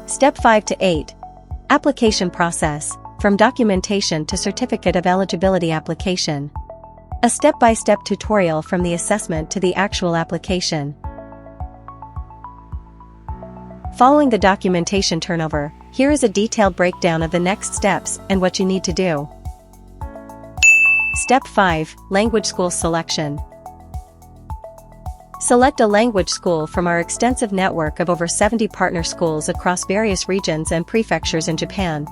Step 5 to 8. Application process, from documentation to Certificate of Eligibility application. A step-by-step tutorial from the assessment to the actual application. Following the documentation turnover, here is a detailed breakdown of the next steps and what you need to do. Step 5. Language school selection. Select a language school from our extensive network of over 70 partner schools across various regions and prefectures in Japan.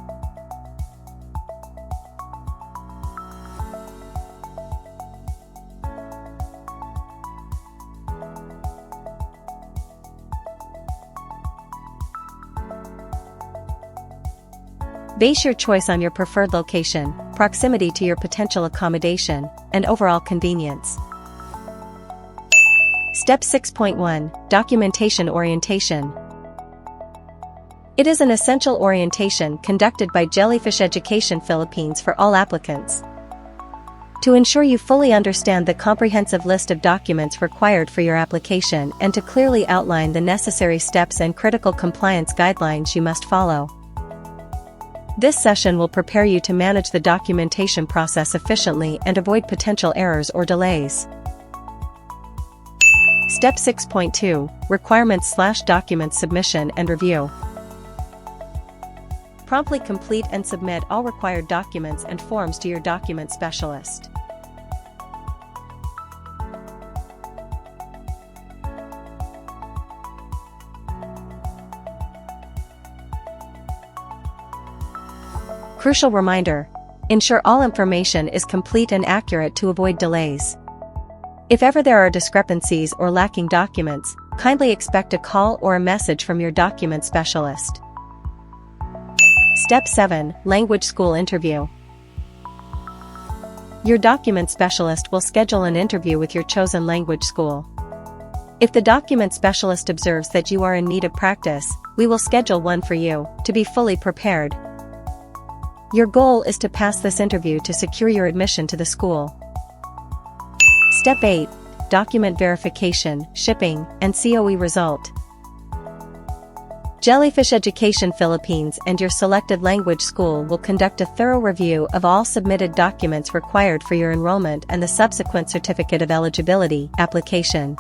Base your choice on your preferred location, proximity to your potential accommodation, and overall convenience. Step 6.1. Documentation orientation. It is an essential orientation conducted by Jellyfish Education Philippines for all applicants. To ensure you fully understand the comprehensive list of documents required for your application and to clearly outline the necessary steps and critical compliance guidelines you must follow. This session will prepare you to manage the documentation process efficiently and avoid potential errors or delays. Step 6.2. Requirements/documents submission and review. Promptly complete and submit all required documents and forms to your document specialist. Crucial reminder: ensure all information is complete and accurate to avoid delays. If ever there are discrepancies or lacking documents, kindly expect a call or a message from your document specialist. Step 7. Language school interview. Your document specialist will schedule an interview with your chosen language school. If the document specialist observes that you are in need of practice, we will schedule one for you, to be fully prepared. Your goal is to pass this interview to secure your admission to the school. Step 8. Document verification, shipping, and COE result. Jellyfish Education Philippines and your selected language school will conduct a thorough review of all submitted documents required for your enrollment and the subsequent Certificate of Eligibility application.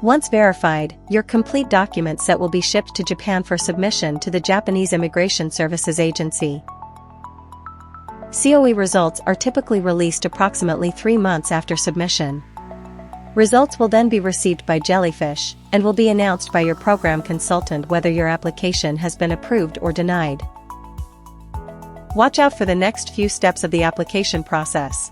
Once verified, your complete document set will be shipped to Japan for submission to the Japanese Immigration Services Agency. COE results are typically released approximately 3 months after submission. Results will then be received by Jellyfish, and will be announced by your program consultant whether your application has been approved or denied. Watch out for the next few steps of the application process.